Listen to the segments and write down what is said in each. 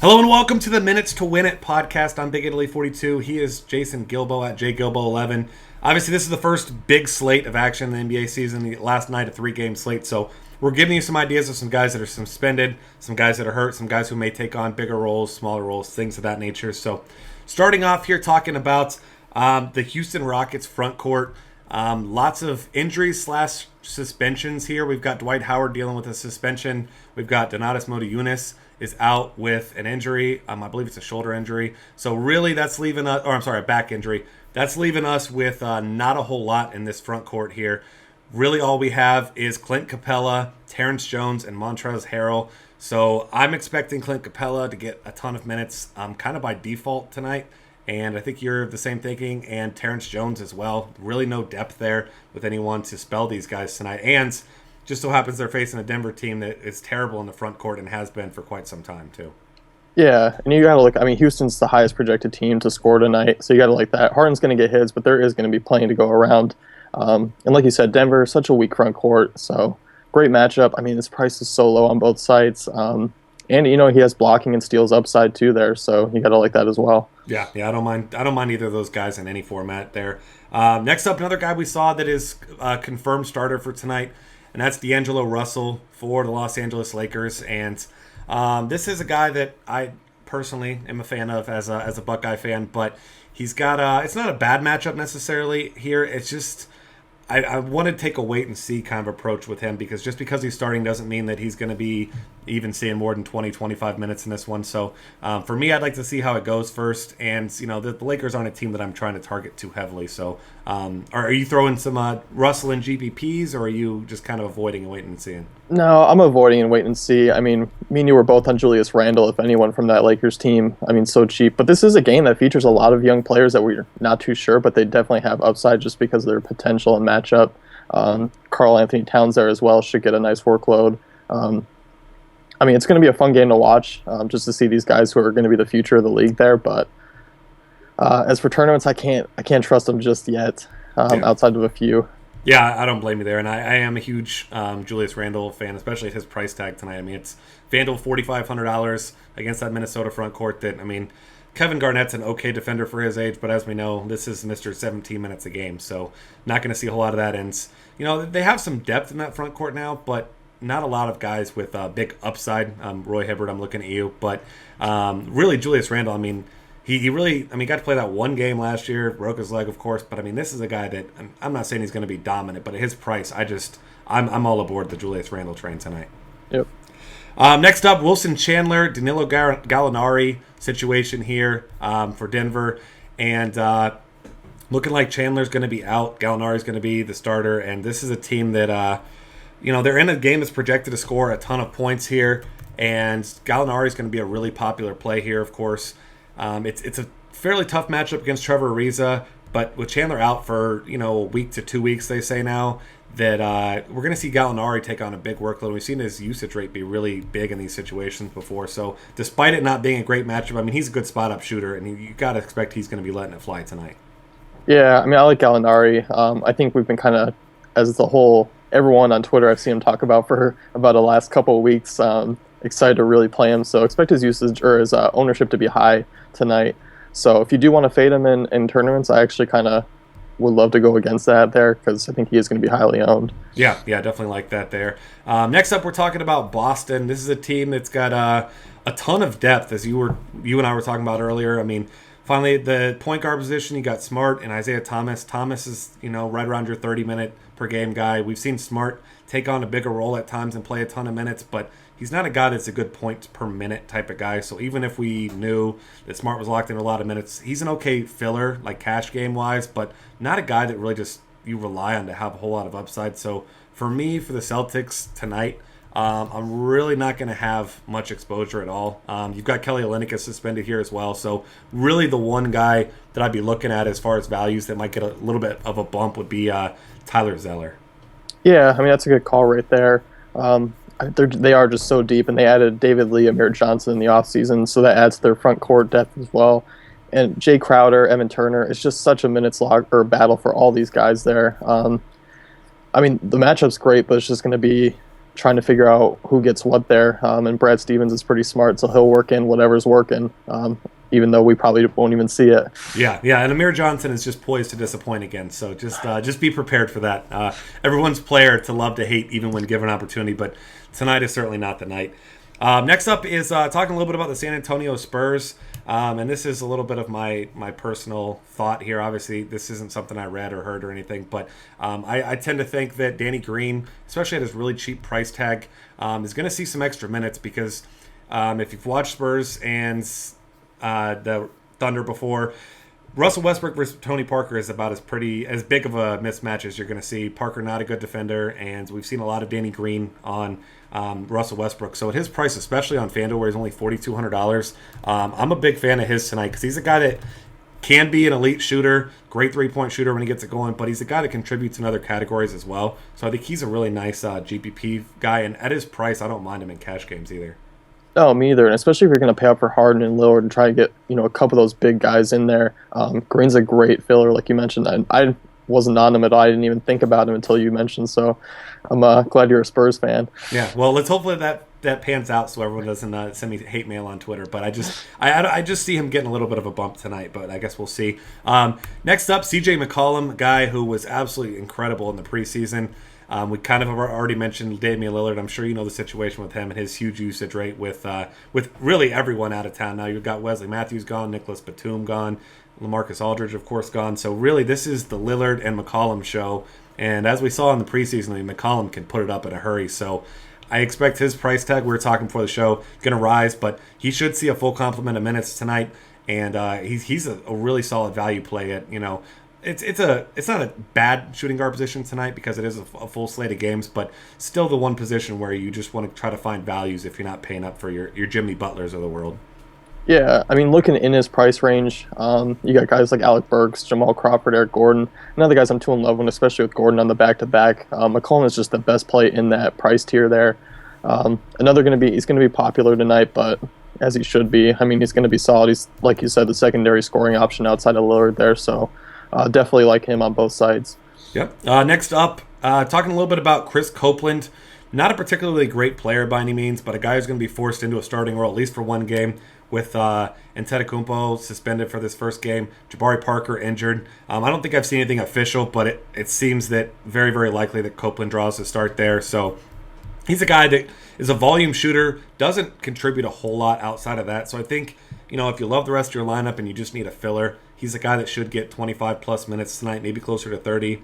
Hello and welcome to the Minutes to Win It podcast. I'm Big Italy 42. He is Jason Gilbo at JGilbo11. Obviously, this is the first big slate of action in the NBA season, the last night, a 3-game slate. So we're giving you some ideas of some guys that are suspended, some guys that are hurt, some guys who may take on bigger roles, smaller roles, things of that nature. So starting off here talking about the Houston Rockets front court. Lots of injuries / suspensions here. We've got Dwight Howard dealing with a suspension. We've got Donatas Motiejunas is out with an injury. I believe it's a shoulder injury. So really that's leaving us, a back injury. That's leaving us with not a whole lot in this front court here. Really all we have is Clint Capella, Terrence Jones, and Montrezl Harrell. So I'm expecting Clint Capella to get a ton of minutes kind of by default tonight. And I think you're the same thinking, and Terrence Jones as well. Really no depth there with anyone to spell these guys tonight. And just so happens they're facing a Denver team that is terrible in the front court and has been for quite some time, too. Yeah, and you got to look, Houston's the highest projected team to score tonight, so you got to like that. Harden's going to get his, but there is going to be plenty to go around. And like you said, Denver, such a weak front court, so great matchup. This price is so low on both sides. And, he has blocking and steals upside, too, there, so you got to like that as well. Yeah, I don't mind either of those guys in any format there. Next up, another guy we saw that is a confirmed starter for tonight, and that's D'Angelo Russell for the Los Angeles Lakers. And this is a guy that I personally am a fan of as a Buckeye fan, but he's got it's not a bad matchup necessarily here. It's just I want to take a wait and see kind of approach with him, because just because he's starting doesn't mean that he's going to be even seeing more than 20-25 minutes in this one. So for me, I'd like to see how it goes first. And the Lakers aren't a team that I'm trying to target too heavily. So are you throwing some Russell and GPPs, or are you just kind of avoiding and waiting and seeing? No, I'm avoiding and wait and see. Me and you were both on Julius Randle, if anyone from that Lakers team. So cheap. But this is a game that features a lot of young players that we're not too sure, but they definitely have upside just because of their potential and matchup. Karl Anthony Towns there as well should get a nice workload. It's going to be a fun game to watch, just to see these guys who are going to be the future of the league there. But as for tournaments, I can't trust them just yet, outside of a few. Yeah, I don't blame you there, and I am a huge Julius Randle fan, especially at his price tag tonight. It's FanDuel $4,500 against that Minnesota front court that, Kevin Garnett's an okay defender for his age, but as we know, this is Mr. 17 minutes a game, so not going to see a whole lot of that. And, they have some depth in that front court now, but not a lot of guys with big upside. Roy Hibbert, I'm looking at you. But really, Julius Randle, he really, got to play that one game last year, broke his leg, of course. But, this is a guy that, I'm not saying he's going to be dominant, but at his price, I'm all aboard the Julius Randle train tonight. Yep. Next up, Wilson Chandler, Danilo Gallinari situation here for Denver. And looking like Chandler's going to be out. Gallinari's going to be the starter. And this is a team that, they're in a game that's projected to score a ton of points here. And Gallinari's going to be a really popular play here, of course. It's a fairly tough matchup against Trevor Ariza. But with Chandler out for, a week to 2 weeks, they say now, that we're going to see Gallinari take on a big workload. We've seen his usage rate be really big in these situations before. So despite it not being a great matchup, he's a good spot-up shooter, and you got to expect he's going to be letting it fly tonight. Yeah, I like Gallinari. I think we've been kind of, as the whole, everyone on Twitter I've seen him talk about for about the last couple of weeks, excited to really play him. So expect his usage or his ownership to be high tonight. So if you do want to fade him in tournaments, I actually kind of would love to go against that there, because I think he is going to be highly owned. Yeah, definitely like that there. Next up, we're talking about Boston. This is a team that's got a ton of depth, as you and I were talking about earlier. Finally, the point guard position, you got Smart and Isaiah Thomas. Thomas is, right around your 30-minute per game guy. We've seen Smart take on a bigger role at times and play a ton of minutes, but he's not a guy that's a good points per minute type of guy. So even if we knew that Smart was locked in a lot of minutes, he's an okay filler, like cash game wise, but not a guy that really just you rely on to have a whole lot of upside. So for me, for the Celtics tonight, I'm really not going to have much exposure at all. You've got Kelly Olynyk suspended here as well. So really the one guy that I'd be looking at as far as values that might get a little bit of a bump would be Tyler Zeller. Yeah, that's a good call right there. They are just so deep, and they added David Lee, Amir Johnson in the offseason, so that adds to their front court depth as well. And Jay Crowder, Evan Turner, it's just such a minutes log or battle for all these guys there. The matchup's great, but it's just going to be trying to figure out who gets what there. And Brad Stevens is pretty smart, so he'll work in whatever's working, even though we probably won't even see it. Yeah, and Amir Johnson is just poised to disappoint again. So just be prepared for that. Everyone's player to love to hate, even when given opportunity. But tonight is certainly not the night. Next up is talking a little bit about the San Antonio Spurs. And this is a little bit of my personal thought here. Obviously, this isn't something I read or heard or anything, but I tend to think that Danny Green, especially at his really cheap price tag, is going to see some extra minutes because if you've watched Spurs and the Thunder before, Russell Westbrook versus Tony Parker is about as big of a mismatch as you're going to see. Parker not a good defender, and we've seen a lot of Danny Green on Russell Westbrook. So at his price, especially on FanDuel, where he's only $4,200, I'm a big fan of his tonight because he's a guy that can be an elite shooter, great three-point shooter when he gets it going, but he's a guy that contributes in other categories as well. So I think he's a really nice GPP guy, and at his price, I don't mind him in cash games either. No, me either. And especially if you're going to pay up for Harden and Lillard and try to get a couple of those big guys in there. Green's a great filler, like you mentioned. I wasn't on him at all. I didn't even think about him until you mentioned. So I'm glad you're a Spurs fan. Yeah, well, let's hopefully that pans out so everyone doesn't send me hate mail on Twitter. But I just see him getting a little bit of a bump tonight, but I guess we'll see. Next up, CJ McCollum, a guy who was absolutely incredible in the preseason. We kind of have already mentioned Damian Lillard. I'm sure you know the situation with him and his huge usage rate with really everyone out of town. Now you've got Wesley Matthews gone, Nicholas Batum gone, LaMarcus Aldridge, of course, gone. So really this is the Lillard and McCollum show. And as we saw in the preseason, McCollum can put it up in a hurry. So I expect his price tag, we were talking before the show, going to rise. But he should see a full complement of minutes tonight. And he's a really solid value play at, It's not a bad shooting guard position tonight because it is a full slate of games, but still the one position where you just want to try to find values if you're not paying up for your Jimmy Butlers of the world. Yeah, I mean, looking in his price range, you got guys like Alec Burks, Jamal Crawford, Eric Gordon, and other guys I'm too in love with, especially with Gordon on the back-to-back. McCollum is just the best play in that price tier there. He's going to be popular tonight, but as he should be. I mean, he's going to be solid. He's, like you said, the secondary scoring option outside of Lillard there, so definitely like him on both sides. Yep. Next up, talking a little bit about Chris Copeland. Not a particularly great player by any means, but a guy who's going to be forced into a starting role at least for one game with Antetokounmpo suspended for this first game, Jabari Parker injured. I don't think I've seen anything official, but it seems that very, very likely that Copeland draws the start there. So he's a guy that is a volume shooter, doesn't contribute a whole lot outside of that. So I think, if you love the rest of your lineup and you just need a filler, he's a guy that should get 25-plus minutes tonight, maybe closer to 30.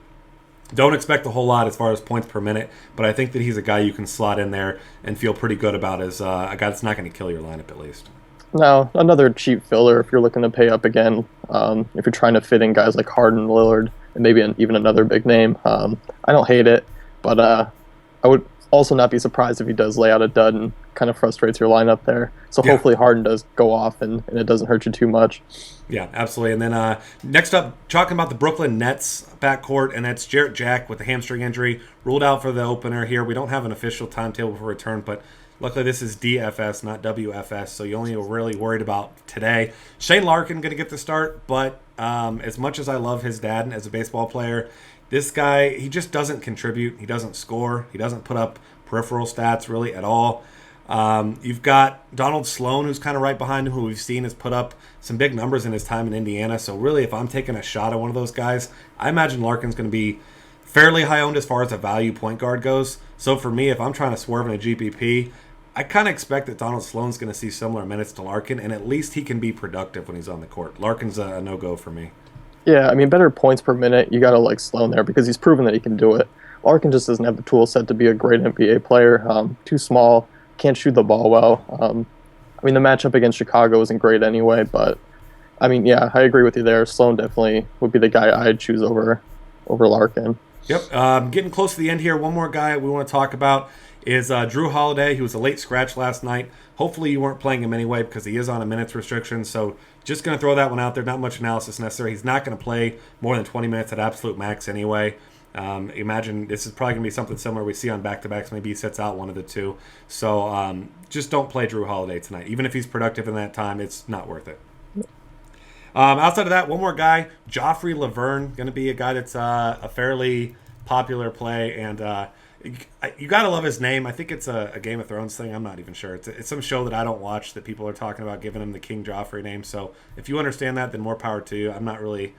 Don't expect a whole lot as far as points per minute, but I think that he's a guy you can slot in there and feel pretty good about as a guy that's not going to kill your lineup at least. Now, another cheap filler if you're looking to pay up again, if you're trying to fit in guys like Harden, Lillard, and maybe even another big name. I don't hate it, but I would also not be surprised if he does lay out a dud and kind of frustrates your lineup there. So hopefully Harden does go off and it doesn't hurt you too much. Yeah, absolutely. And then next up, talking about the Brooklyn Nets backcourt, and that's Jarrett Jack with the hamstring injury, ruled out for the opener here. We don't have an official timetable for return, but luckily this is DFS, not WFS, so you only were really worried about today. Shane Larkin going to get the start, but as much as I love his dad as a baseball player, this guy, he just doesn't contribute. He doesn't score. He doesn't put up peripheral stats really at all. You've got Donald Sloan, who's kind of right behind him, who we've seen has put up some big numbers in his time in Indiana. So really, if I'm taking a shot at one of those guys, I imagine Larkin's going to be fairly high owned as far as a value point guard goes. So for me, if I'm trying to swerve in a GPP, I kind of expect that Donald Sloan's going to see similar minutes to Larkin, and at least he can be productive when he's on the court. Larkin's a no-go for me. Yeah, I mean, better points per minute, you got to like Sloan there because he's proven that he can do it. Larkin just doesn't have the tool set to be a great NBA player. Too small, can't shoot the ball well. I mean, the matchup against Chicago isn't great anyway, but I mean, yeah, I agree with you there. Sloan definitely would be the guy I'd choose over Larkin. Yep. Getting close to the end here, one more guy we want to talk about is Drew Holiday. He was a late scratch last night. Hopefully you weren't playing him anyway because he is on a minutes restriction, so just going to throw that one out there. Not much analysis necessary. He's not going to play more than 20 minutes at absolute max anyway. Imagine this is probably going to be something similar we see on back-to-backs. Maybe he sits out one of the two. So just don't play Drew Holiday tonight. Even if he's productive in that time, it's not worth it. Outside of that, one more guy, Joffrey Laverne, going to be a guy that's a fairly popular play, and you got to love his name. I think it's a Game of Thrones thing. I'm not even sure. It's some show that I don't watch that people are talking about giving him the King Joffrey name. So if you understand that, then more power to you. I'm not really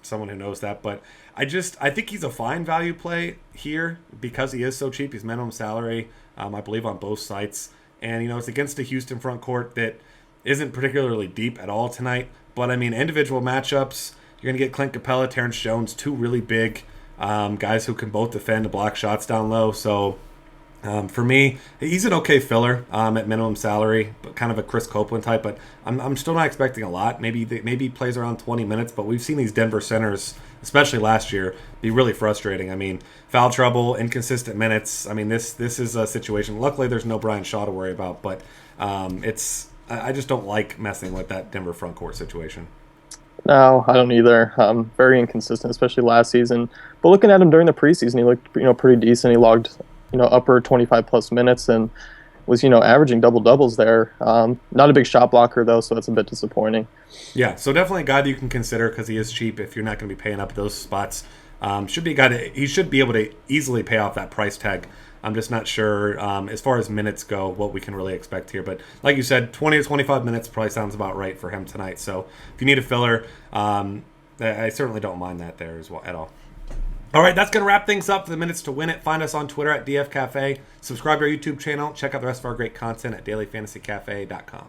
someone who knows that, but I think he's a fine value play here because he is so cheap. He's minimum salary, I believe, on both sites, and it's against a Houston front court that isn't particularly deep at all tonight. But I mean, individual matchups, you're gonna get Clint Capella, Terrence Jones, two really big guys who can both defend and block shots down low. So for me, he's an okay filler at minimum salary, but kind of a Chris Copeland type. But I'm still not expecting a lot. Maybe he plays around 20 minutes, but we've seen these Denver centers, especially last year, be really frustrating. I mean, foul trouble, inconsistent minutes. I mean, this is a situation. Luckily, there's no Brian Shaw to worry about, but I just don't like messing with that Denver front court situation. No, I don't either. Very inconsistent, especially last season. But looking at him during the preseason, he looked pretty decent. He logged upper 25 plus minutes and was averaging double doubles there. Not a big shot blocker though, so that's a bit disappointing. Yeah, so definitely a guy that you can consider because he is cheap. If you're not going to be paying up those spots, should be a guy he should be able to easily pay off that price tag. I'm just not sure as far as minutes go what we can really expect here. But like you said, 20 to 25 minutes probably sounds about right for him tonight. So if you need a filler, I certainly don't mind that there as well at all. All right, that's going to wrap things up for the Minutes to Win It. Find us on Twitter at DF Cafe. Subscribe to our YouTube channel. Check out the rest of our great content at dailyfantasycafe.com.